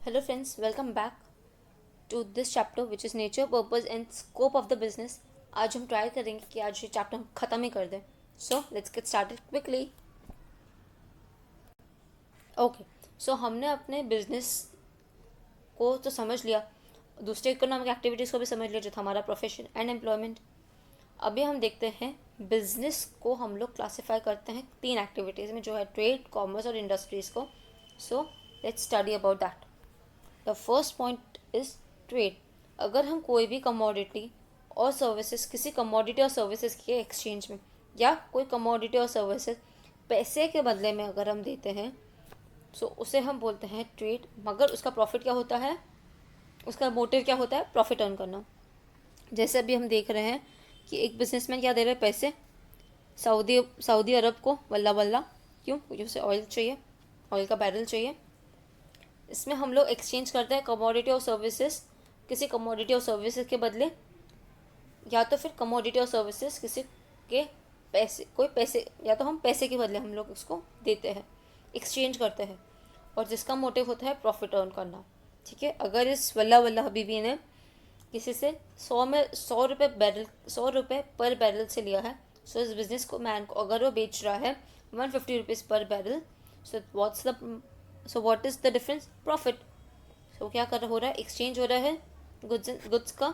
Hello friends, welcome back to this chapter which is nature, purpose and scope of the business. आज हम try करेंगे कि आज ये चैप्टर ख़त्म ही कर दें. So let's get started quickly. Okay, so हमने अपने बिजनेस को तो समझ लिया, दूसरे इकोनॉमिक एक्टिविटीज़ को भी समझ लिया जो था हमारा प्रोफेशन एंड एम्प्लॉयमेंट. अभी हम देखते हैं बिजनेस को हम लोग क्लासीफाई करते हैं 3 एक्टिविटीज़ में, जो है ट्रेड, कॉमर्स और इंडस्ट्रीज़ को. So let's study about that. The first point is trade. अगर हम कोई भी कमोडिटी और सर्विसेज, किसी कमोडिटी और सर्विसेज के एक्सचेंज में, या कोई कमोडिटी और सर्विसेज पैसे के बदले में अगर हम देते हैं, सो उसे हम बोलते हैं ट्रेड. मगर उसका प्रॉफिट क्या होता है, उसका मोटिव क्या होता है, प्रॉफिट अर्न करना. जैसे अभी हम देख रहे हैं कि एक बिजनेसमैन क्या दे रहे हैं, पैसे सऊदी अरब को वल्ला वल्ला. क्यों? क्योंकि उसे ऑयल चाहिए, ऑयल का बैरल चाहिए. इसमें हम लोग एक्सचेंज करते हैं कमोडिटी और सर्विसेज. किसी कमोडिटी और सर्विसेज के बदले, या तो फिर कमोडिटी और सर्विसेज किसी के पैसे, कोई पैसे, या तो हम पैसे के बदले हम लोग उसको देते हैं, एक्सचेंज करते हैं, और जिसका मोटिव होता है प्रॉफिट अर्न करना. ठीक है. अगर इस वल्ला वल्ला हबीबी ने किसी से 100 रुपये बैरल, 100 रुपये पर बैरल से लिया है, सो इस बिजनेस को मैन को अगर वो बेच रहा है 150 rupees per barrel, so what is the difference, profit. So क्या कर हो रहा है, एक्सचेंज हो रहा है गुड्स का,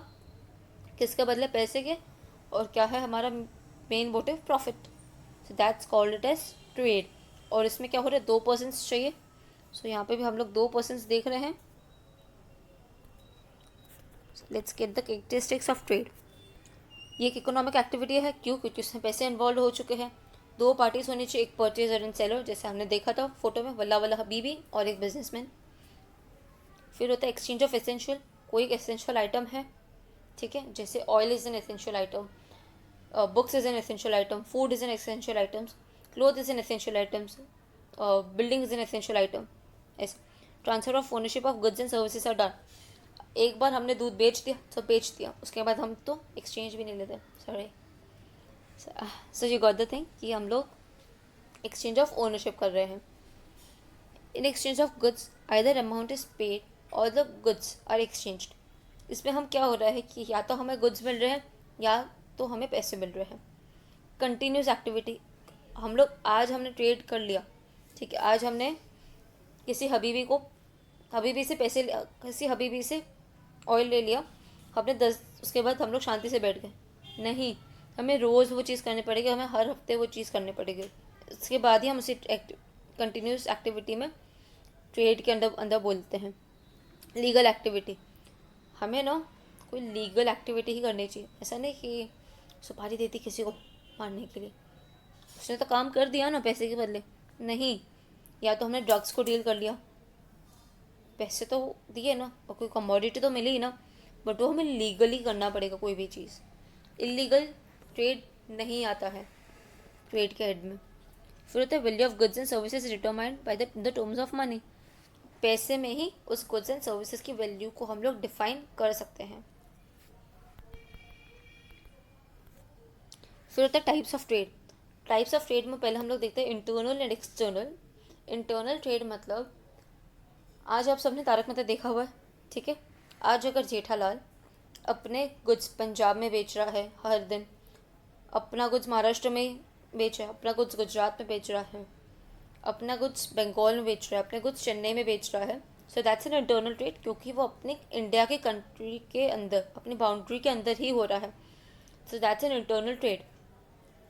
किसके बदले, पैसे के. और क्या है हमारा main motive, profit. So that's called it as trade. और इसमें क्या हो रहा है, 2 पर्सन्स चाहिए. सो यहाँ पे भी हम लोग 2 पर्सन्स देख रहे हैं. Let's get the characteristics of trade. ये एक इकोनॉमिक एक्टिविटी है. क्यों? क्योंकि उसमें पैसे इन्वॉल्व हो चुके हैं. 2 पार्टीज होनी चाहिए, एक परचेजर एंड सेलर, जैसे हमने देखा था फोटो में, वल्ला वल्ला हबीबी और एक बिजनेसमैन. फिर होता है एक्सचेंज ऑफ एसेंशियल. कोई एक एसेंशियल आइटम है, ठीक है, जैसे oil is an essential item, books is an essential item, food is an essential items, cloth is an essential items, building is an essential item. ऐसे transfer of ownership of goods and services are done. एक बार हमने दूध बेच दिया तो बेच दिया, उसके बाद हम तो एक्सचेंज भी नहीं लेते. Sorry. So you got the thing कि हम लोग एक्सचेंज ऑफ ओनरशिप कर रहे हैं. In exchange of goods either amount is paid और द गुड्स आर एक्सचेंज्ड. इसमें हम क्या हो रहा है कि या तो हमें गुड्स मिल रहे हैं या तो हमें पैसे मिल रहे हैं. Continuous activity. हम लोग आज हमने ट्रेड कर लिया, ठीक है, आज हमने किसी हबीबी से पैसे, किसी हबीबी से ऑयल ले लिया, हमने 10, उसके बाद हम लोग शांति से बैठ गए. नहीं, हमें रोज़ वो चीज़ करनी पड़ेगी, हमें हर हफ्ते वो चीज़ करनी पड़ेगी. उसके बाद ही हम उसी कंटिन्यूस एक्टिविटी में ट्रेड के अंदर बोलते हैं. Legal activity. हमें ना कोई लीगल एक्टिविटी ही करनी चाहिए. ऐसा नहीं कि सुपारी देती किसी को मारने के लिए, उसने तो काम कर दिया ना पैसे के बदले. नहीं, या तो हमने ड्रग्स को डील कर लिया, पैसे तो दिए ना, और कोई कमोडिटी तो मिली ना, बट वो हमें लीगली करना पड़ेगा कोई भी चीज़. इलीगल ट्रेड नहीं आता है ट्रेड के हेड में. फिर होता है value of goods and services determined by the terms of money. पैसे में ही उस गुड्स एंड सर्विसेज की वैल्यू को हम लोग डिफाइन कर सकते हैं. फिर होता है types of trade. Types of trade में पहले हम लोग देखते हैं internal and external. Internal trade मतलब, आज आप सबने तारक मेहता देखा हुआ है, ठीक है. आज अगर जेठालाल अपने गुड्स पंजाब में बेच रहा है हर दिन, अपना गुड्स महाराष्ट्र में बेच रहा है, अपना गुड्स गुजरात में बेच रहा है, अपना गुड्स बंगाल में बेच रहा है, अपने गुड्स चेन्नई में बेच रहा है, so that's an internal trade. क्योंकि वो अपने इंडिया के कंट्री के अंदर, अपनी बाउंड्री के अंदर ही हो रहा है. So that's an internal trade.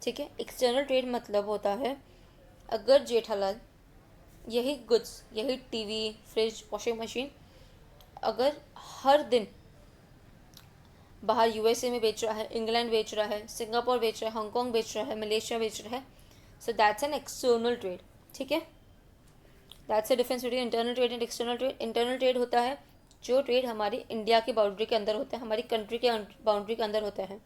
ठीक है. एक्सटर्नल ट्रेड मतलब होता है, अगर जेठालाल यही गुड्स, यही टीवी, फ्रिज, वॉशिंग मशीन अगर हर दिन बाहर यूएसए में बेच रहा है, इंग्लैंड बेच रहा है, सिंगापुर बेच रहा है, हांगकॉन्ग बेच रहा है, मलेशिया बेच रहा है, so that's an external trade. ठीक है. That's the difference between internal trade and external trade. Internal trade होता है जो ट्रेड हमारी इंडिया की बाउंड्री के अंदर होता है, हमारी कंट्री के बाउंड्री के अंदर होता है.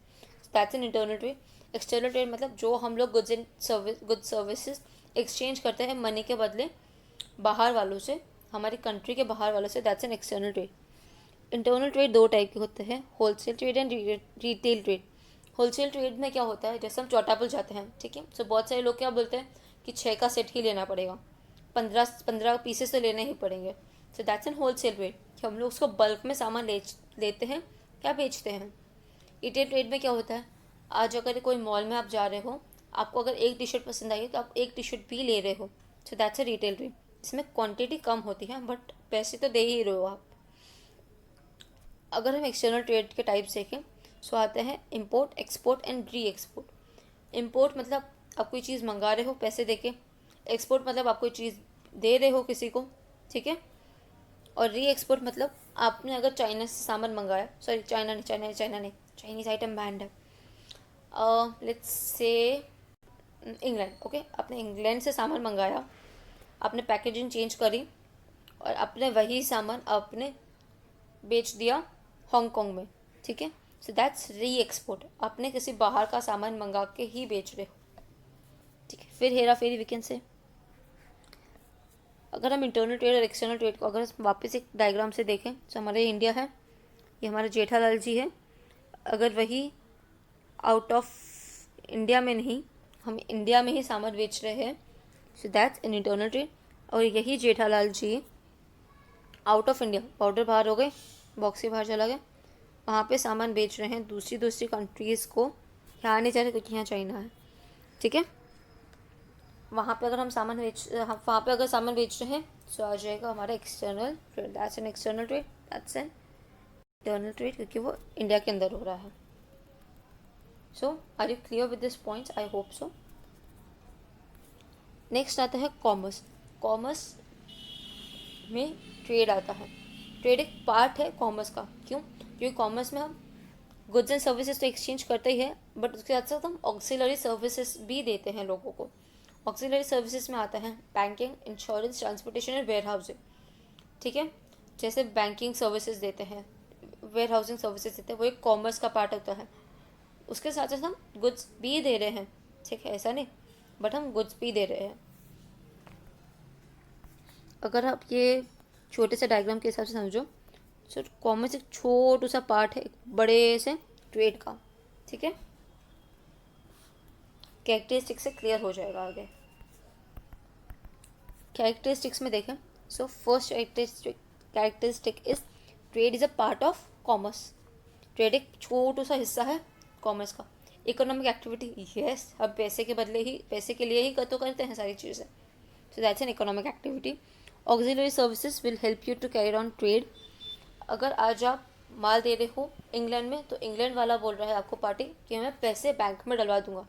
That's an internal trade. External trade मतलब जो हम लोग गुड्स एंड सर्विसेज एक्सचेंज करते हैं मनी के बदले बाहर वालों से, हमारी कंट्री के बाहर वालों से. That's an external trade. Internal trade 2 type के होते हैं, wholesale trade and retail trade. Wholesale trade में क्या होता है, जैसे हम चौटापुल जाते हैं, ठीक है, सो बहुत सारे लोग क्या बोलते हैं कि 6 का सेट ही लेना पड़ेगा, 15 पीसेस तो लेने ही पड़ेंगे. सो दैट्स एन होलसेल ट्रेड कि हम लोग उसको बल्क में सामान लेते हैं क्या बेचते हैं। रिटेल ट्रेड में क्या होता है, आज अगर कोई मॉल में आप जा रहे हो, आपको अगर एक टी शर्ट पसंद आई है तो आप एक टी शर्ट भी ले रहे हो। सो दैट्स अ रिटेल ट्रेड। इसमें क्वांटिटी कम होती है बट पैसे तो दे ही रहे हो आप। अगर हम एक्सटर्नल ट्रेड के टाइप्स देखें सो आते हैं import, export and re export. Import मतलब आप कोई चीज़ मंगा रहे हो पैसे देके, एक्सपोर्ट मतलब आप कोई चीज़ दे रहे हो किसी को, ठीक है। और री एक्सपोर्ट मतलब आपने अगर चाइना से सामान मंगाया, सॉरी चाइना नहीं, चाइनीज आइटम बैंड है, लेट्स से इंग्लैंड, ओके। आपने इंग्लैंड से सामान मंगाया, आपने पैकेजिंग चेंज करी और आपने वही सामान आपने बेच दिया हांगकांग में, ठीक है। सो दैट्स री एक्सपोर्ट। आपने किसी बाहर का सामान मंगा के ही बेच रहे हो, ठीक है। फिर हेरा फेरी वीकेंड से अगर हम इंटरनल ट्रेड और एक्सटर्नल ट्रेड को अगर वापस एक डायग्राम से देखें तो हमारे इंडिया है, ये हमारा जेठालाल जी है। अगर वही आउट ऑफ इंडिया में नहीं, हम इंडिया में ही सामान बेच रहे हैं, so that's in internal trade. और यही जेठालाल जी आउट ऑफ इंडिया, बॉर्डर बाहर हो गए, बॉक्स से बाहर चला गया, वहाँ पे सामान बेच रहे हैं दूसरी कंट्रीज़ को। यहाँ नहीं जा रहे क्योंकि यहाँ चाइना है, ठीक है। वहाँ पे अगर हम वहाँ पे अगर सामान बेच रहे हैं तो आ जाएगा हमारा external trade. That's an external trade, that's an internal trade क्योंकि वो इंडिया के अंदर हो रहा है। So are you clear with this points? I hope so. Next आता है कॉमर्स। कॉमर्स में ट्रेड आता है। ट्रेड एक पार्ट है कॉमर्स का। क्यों? क्योंकि कॉमर्स में हम गुड्स एंड सर्विसेज तो एक्सचेंज करते ही है बट उसके साथ साथ हम ऑक्सिलरी सर्विसेज भी देते हैं लोगों को। ऑक्सिलरी सर्विसेज में आता है बैंकिंग, इंश्योरेंस, ट्रांसपोर्टेशन और वेयर हाउसिंग, ठीक है। जैसे बैंकिंग सर्विसेज देते हैं, वेयर हाउसिंग सर्विसेज देते हैं, वो एक कॉमर्स का पार्ट होता है। उसके साथ साथ हम गुड्स भी दे रहे हैं, ठीक है, ऐसा नहीं, बट हम गुड्स भी दे रहे हैं। अगर आप ये छोटे से डायग्राम के हिसाब से समझो, सो कॉमर्स एक छोटू सा पार्ट है एक बड़े से ट्रेड का, ठीक है। कैरेक्टरिस्टिक्स से क्लियर हो जाएगा आगे। कैरेक्टरिस्टिक्स में देखें, so first characteristic is trade is a part of commerce. Trade एक छोटू सा हिस्सा है कॉमर्स का। इकोनॉमिक एक्टिविटी, यस, अब पैसे के बदले ही, पैसे के लिए ही तो करते हैं सारी चीज़ें। So that's an economic activity. Auxiliary services will help you to carry on trade. अगर आज आप माल दे रहे हो इंग्लैंड में तो इंग्लैंड वाला बोल रहा है आपको पार्टी कि मैं पैसे बैंक में डलवा दूंगा।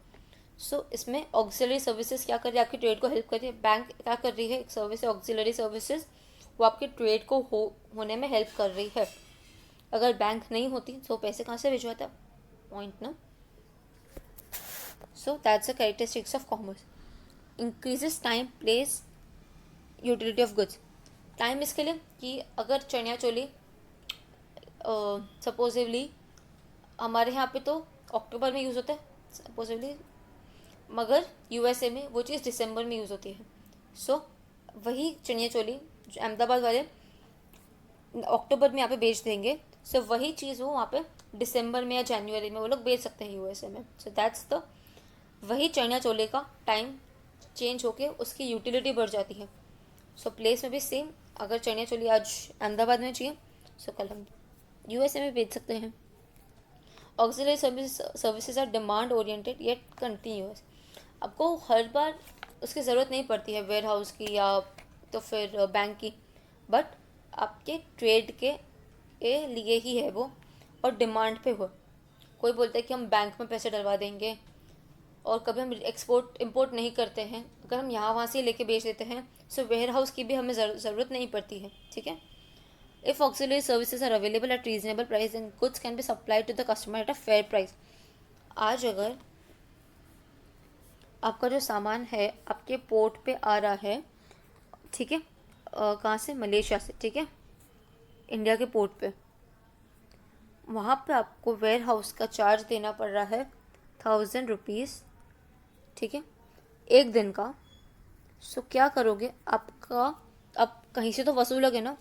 सो इसमें ऑक्सिलरी सर्विसेज क्या कर रही है, आपकी ट्रेड को हेल्प कर रही है। बैंक क्या कर रही है, एक सर्विस है ऑक्सिलरी सर्विसेज, वो आपके ट्रेड को होने में हेल्प कर रही है। अगर बैंक नहीं होती तो पैसे कहाँ से भिजवाता, पॉइंट ना। सो that's the characteristics of commerce. Increases time, place, utility of goods. Time इसके लिए कि अगर चनिया चोली सपोजिवली हमारे यहाँ पे तो अक्टूबर में यूज़ होता है सपोजिवली, मगर यूएसए में वो चीज़ दिसंबर में यूज़ होती है। सो वही चनिया चोली जो अहमदाबाद वाले अक्टूबर में यहाँ पे बेच देंगे, सो वही चीज़ वो वहाँ पे दिसंबर में या जनवरी में वो लोग बेच सकते हैं यूएसए में। सो दैट्स द, वही चनिया चोली का टाइम चेंज होके उसकी यूटिलिटी बढ़ जाती है। सो प्लेस में भी सेम, अगर चनिया चोली आज अहमदाबाद में चाहिए सो कल हम यूएसए में बेच सकते हैं। Auxiliary services are demand oriented yet continuous. आपको हर बार उसकी ज़रूरत नहीं पड़ती है वेयर हाउस की या तो फिर बैंक की, बट आपके ट्रेड के लिए ही है वो, और डिमांड पे हो। कोई बोलता है कि हम बैंक में पैसे डलवा देंगे और कभी हम एक्सपोर्ट इंपोर्ट नहीं करते हैं, अगर हम यहाँ वहाँ से लेके बेच देते हैं सो वेयर हाउस की भी हमें ज़रूरत नहीं पड़ती है, ठीक है। If auxiliary services are available at reasonable price, then goods can be supplied to the customer at a fair price. आज अगर आपका जो सामान है आपके पोर्ट पे आ रहा है, ठीक है, कहाँ से, मलेशिया से, ठीक है, इंडिया के पोर्ट पे, वहाँ पे आपको वेयर हाउस का चार्ज देना पड़ रहा है 1000 रुपीज़, ठीक है, एक दिन का। सो क्या करोगे, आपका अब कहीं से तो वसूलोगे ना,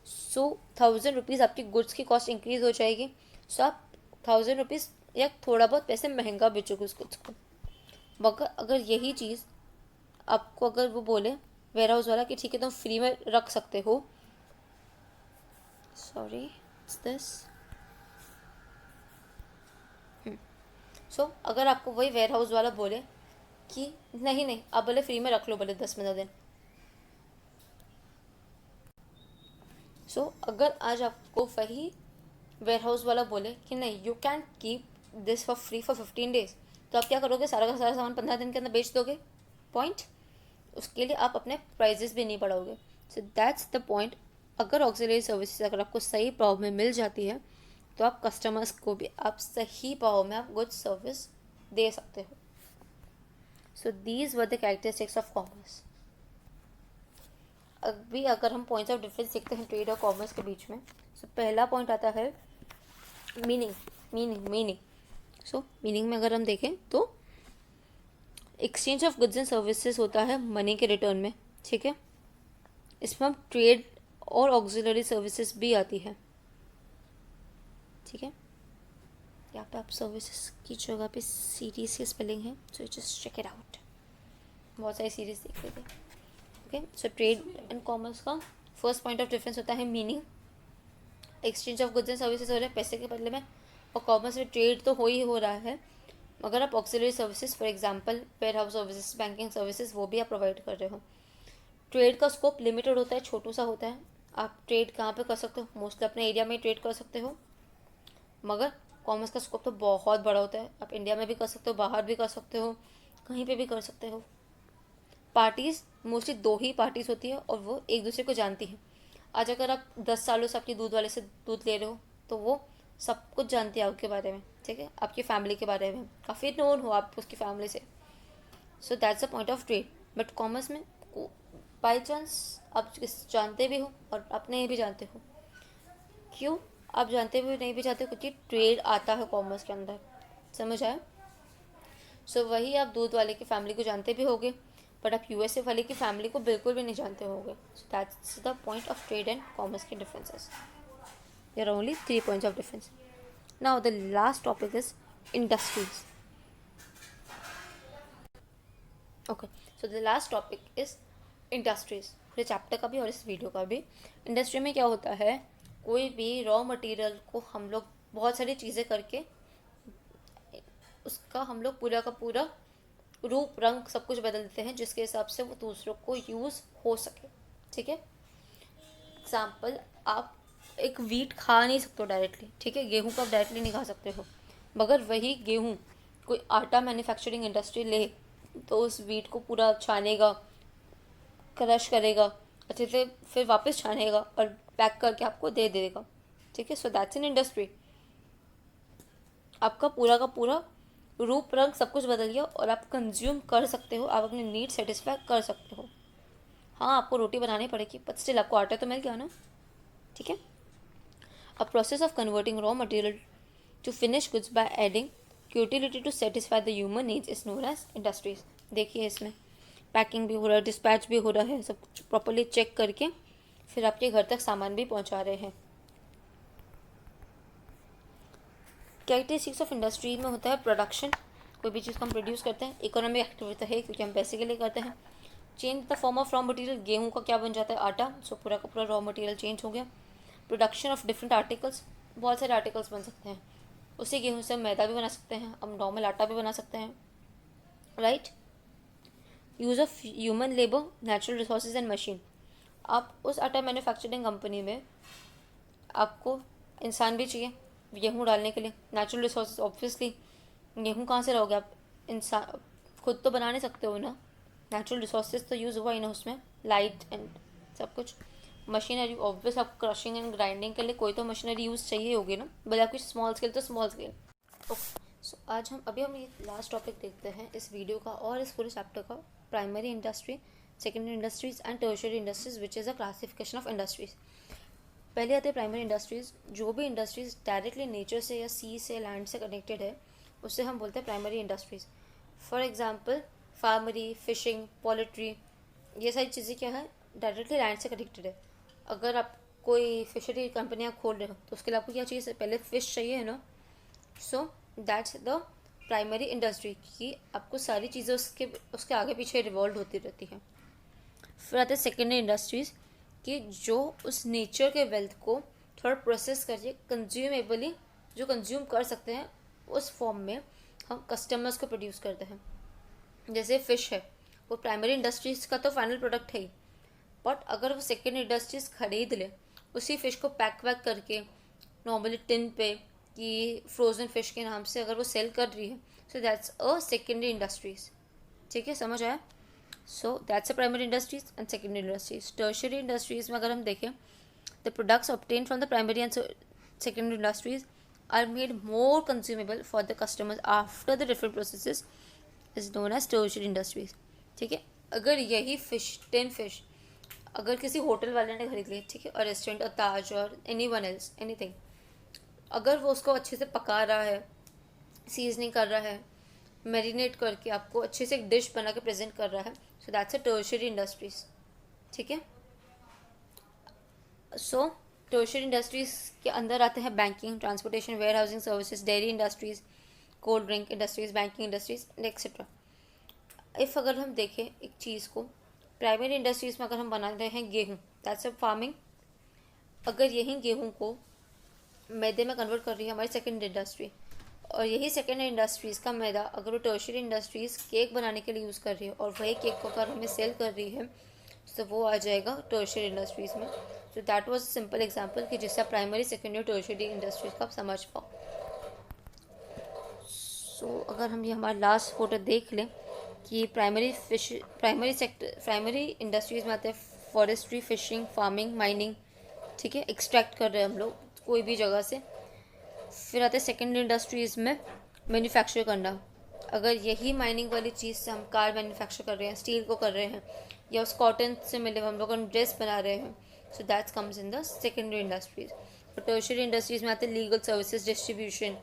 सो 1000 रुपीज़ आपकी गुड्स की कॉस्ट इंक्रीज़ हो जाएगी। सो आप 1000 रुपीज़ या थोड़ा बहुत पैसे महंगा बेचोगे उस गुड्स को। मगर अगर यही चीज़ आपको अगर वो बोले वेयर हाउस वाला कि ठीक है तुम फ्री में रख सकते हो, सॉरी, इट्स दिस। सो अगर आपको वही वेयर हाउस वाला बोले कि नहीं नहीं, आप बोले फ्री में रख लो, बोले 10-15 दिन। सो अगर आज आपको वही वेयर हाउस वाला बोले कि नहीं, you can keep this for free for 15 days, तो आप क्या करोगे? सारा का सारा सामान 15 दिन के अंदर बेच दोगे। पॉइंट। उसके लिए आप अपने प्राइजेस भी नहीं बढ़ाओगे। So that's the point. अगर ऑक्सिलरी सर्विसेज अगर आपको सही भाव में मिल जाती है तो आप कस्टमर्स को भी आप सही भाव में आप गुड सर्विस दे सकते हो। So these were the characteristics of commerce. अभी अगर हम पॉइंट्स ऑफ डिफरेंस देखते हैं ट्रेड और कॉमर्स के बीच में, सो पहला पॉइंट आता है मीनिंग। सो मीनिंग में अगर हम देखें तो exchange of goods and services होता है मनी के रिटर्न में, ठीक है। इसमें हम ट्रेड और ऑक्सिलरी सर्विसेज भी आती है, ठीक है। यहाँ पे आप सर्विसेज की जगह पे सीरीज की स्पेलिंग है, so just check it out. बहुत सारी सीरीज देख लेते हैं, okay. So trade and commerce का फर्स्ट पॉइंट ऑफ डिफरेंस होता है meaning. Exchange of goods and services हो रहा है पैसे के बदले में, और कॉमर्स में ट्रेड तो हो रहा है, मगर आप auxiliary services for example warehouse services, banking services, वो भी आप प्रोवाइड कर रहे हो। ट्रेड का स्कोप लिमिटेड होता है, छोटू सा होता है। आप ट्रेड कहाँ पे कर सकते हो? मोस्टली अपने एरिया में ट्रेड कर सकते हो। मगर कॉमर्स का स्कोप तो बहुत बड़ा होता है, आप इंडिया में भी कर सकते हो, बाहर भी कर सकते हो, कहीं पे भी कर सकते हो। पार्टीज़ मोस्टली 2 ही पार्टीज़ होती है और वो एक दूसरे को जानती है। आज अगर आप 10 सालों से अपनी दूध वाले से दूध ले रहे हो तो वो सब कुछ जानती है आपके बारे में, ठीक है, आपकी फैमिली के बारे में, काफ़ी नोन हो आप उसकी फैमिली से। सो that's the point of trade. But commerce में बाई चांस आप जानते भी हो और आप नहीं भी जानते हो। क्यों आप जानते भी नहीं भी जानते हो? क्योंकि ट्रेड आता है कॉमर्स के अंदर, समझ आया। सो वही आप दूध वाले की फैमिली को जानते भी होगे, बट आप यूएसए वाले की फैमिली को बिल्कुल भी नहीं जानते होगे। So that's the point of trade and commerce के differences. There are only 3 points of difference. Now the last topic is industries. Okay, so the last topic is industries, पूरे चैप्टर का भी और इस वीडियो का भी। इंडस्ट्री में क्या होता है? कोई भी रॉ मटेरियल को हम लोग बहुत सारी चीज़ें करके उसका हम लोग पूरा का पूरा रूप रंग सब कुछ बदल देते हैं जिसके हिसाब से वो दूसरों को यूज़ हो सके, ठीक है। एग्जाम्पल, आप एक वीट खा नहीं सकते हो डायरेक्टली, ठीक है, गेहूं को आप डायरेक्टली नहीं खा सकते हो, मगर वही गेहूं कोई आटा मैन्युफैक्चरिंग इंडस्ट्री ले तो उस वीट को पूरा छानेगा, क्रश करेगा अच्छे से, फिर वापस छानेगा और पैक करके आपको दे देगा, ठीक है। So that's an industry. आपका पूरा का पूरा रूप रंग सब कुछ बदल गया और आप कंज्यूम कर सकते हो, आप अपनी नीड सेटिस्फाई कर सकते हो। हाँ, आपको रोटी बनानी पड़ेगी बट स्टिल आपको आटा तो मिल गया ना, ठीक है। A process of converting raw material to finish goods by adding utility to satisfy the human needs is known as industries. देखिए इसमें पैकिंग भी हो रहा है, डिस्पैच भी हो रहा है, सब कुछ प्रॉपरली चेक करके फिर आपके घर तक सामान भी पहुंचा रहे हैं। कैरेक्टरिस्टिक्स ऑफ इंडस्ट्री में होता है प्रोडक्शन, कोई भी चीज़ को हम प्रोड्यूस करते हैं। इकोनॉमिक एक्टिविटी है क्योंकि हम पैसे के लिए करते हैं। Change the form of raw material, गेहूं का क्या बन जाता है? आटा। सो पूरा का पूरा रॉ मटेरियल चेंज हो गया। प्रोडक्शन ऑफ डिफरेंट आर्टिकल्स, बहुत सारे आर्टिकल्स बन सकते हैं। उसी गेहूं से हम मैदा भी बना सकते हैं, हम नॉर्मल आटा भी बना सकते हैं, right. Use of human labour, natural resources and machine. आप उस आटा मैन्युफैक्चरिंग कंपनी में आपको इंसान भी चाहिए गेहूँ डालने के लिए, नेचुरल रिसोर्सेज ऑब्वियसली, गेहूँ कहाँ से लाओगे आप? इंसान खुद तो बना नहीं सकते हो ना, नेचुरल रिसोर्सेज तो यूज़ हुआ ही ना उसमें, लाइट एंड सब कुछ। मशीनरी ऑब्वियस, आपको क्रशिंग एंड ग्राइंडिंग के लिए कोई तो मशीनरी यूज़ चाहिए होगी ना, भले आपकी स्मॉल स्केल तो स्मॉल स्केल। ओके, सो आज हम ये लास्ट टॉपिक देखते हैं इस वीडियो का और इस पूरे चैप्टर का, primary industry, secondary industries and tertiary industries which is a classification of industries. पहले आते हैं प्राइमरी इंडस्ट्रीज। जो भी इंडस्ट्रीज डायरेक्टली नेचर से या सी से, लैंड से कनेक्टेड है उससे हम बोलते हैं primary industries. For example farming, fishing, poultry, ये सारी चीज़ें क्या है? डायरेक्टली लैंड से कनेक्टेड है। अगर आप कोई फिशरी कंपनियाँ खोल रहे हो तो उसके लिए आपको क्या चाहिए? पहले फ़िश चाहिए है ना। सो दैट्स द प्राइमरी इंडस्ट्री की आपको सारी चीज़ें उसके आगे पीछे रिवॉल्व होती रहती हैं। फिर आते हैं सेकेंडरी इंडस्ट्रीज़ कि जो उस नेचर के वेल्थ को थोड़ा प्रोसेस करके कंज्यूमेबली जो कंज्यूम कर सकते हैं उस फॉर्म में हम कस्टमर्स को प्रोड्यूस करते हैं। जैसे फ़िश है, वो प्राइमरी इंडस्ट्रीज़ का तो फाइनल प्रोडक्ट है ही, बट अगर वो सेकेंड इंडस्ट्रीज़ खरीद ले उसी फ़िश को पैक वैक करके नॉर्मली टिन पे कि फ्रोज़न फ़िश के नाम से अगर वो सेल कर रही है, so that's a secondary industries. ठीक है, समझ आया? सो that's a primary industries and secondary industries. Tertiary industries में अगर हम देखें, the products obtained from the primary and secondary industries are made more consumable for the customers after the different processes is known as tertiary industries। ठीक है, अगर यही fish, 10 fish अगर किसी होटल वाले ने खरीद ली, ठीक है, और रेस्टोरेंट और ताज और एनी वन एल्स एनीथिंग, अगर वो उसको अच्छे से पका रहा है, सीजनिंग कर रहा है, मैरिनेट करके आपको अच्छे से एक डिश बना के प्रेजेंट कर रहा है, so that's a tertiary industries. ठीक है, सो टर्शियरी इंडस्ट्रीज़ के अंदर आते हैं banking, transportation, warehousing services, dairy industries, cold drink industries, banking industries etcetera. If अगर हम देखें एक चीज़ को, प्राइमरी इंडस्ट्रीज़ में अगर हम बना रहे हैं गेहूँ, दैट्स अ फार्मिंग। अगर यही गेहूँ को मैदे में कन्वर्ट कर रही है हमारी सेकेंड इंडस्ट्री, और यही सेकेंड इंडस्ट्रीज़ का मैदा अगर वो टर्शियरी इंडस्ट्रीज़ केक बनाने के लिए यूज़ कर रही है और वही केक को अगर हमें सेल कर रही है, तो वो आ जाएगा टर्शियरी इंडस्ट्रीज़ में। तो दैट वाज सिंपल एग्जांपल कि जिससे प्राइमरी, सेकेंडरी, टर्शियरी इंडस्ट्रीज़ का आप समझ पाओ। सो अगर हम ये हमारा लास्ट फोटो देख लें कि प्राइमरी इंडस्ट्रीज़ में आते हैं फॉरेस्ट्री, फिशिंग, फार्मिंग, माइनिंग, ठीक है, एक्सट्रैक्ट कर रहे हैं हम लोग कोई भी जगह से। फिर आते हैं सेकेंडरी इंडस्ट्रीज़ में मैन्युफैक्चर करना। अगर यही माइनिंग वाली चीज़ से हम कार मैन्युफैक्चर कर रहे हैं, स्टील को कर रहे हैं, या उस कॉटन से मिले हम लोग ड्रेस बना रहे हैं, so that's comes in the secondary industries. और टर्शियरी इंडस्ट्रीज़ में आते हैं लीगल सर्विसेज, डिस्ट्रीब्यूशन,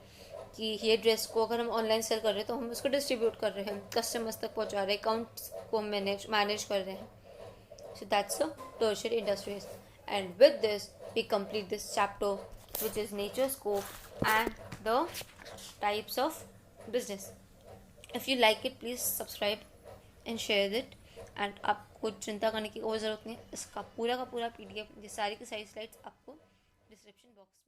कि ये ड्रेस को अगर हम ऑनलाइन सेल कर रहे हैं तो हम उसको डिस्ट्रीब्यूट कर रहे हैं, कस्टमर्स तक पहुंचा रहे हैं, अकाउंट्स को मैनेज कर रहे हैं। So that's the tertiary industries. And with this, we complete this chapter, which is nature, scope, and the types of business. If you like it, please subscribe and share it. And आपको चिंता करने की कोई ज़रूरत नहीं, इसका पूरा का पूरा PDF, ये सारी की सारी स्लाइड्स आपको डिस्क्रिप्शन बॉक्स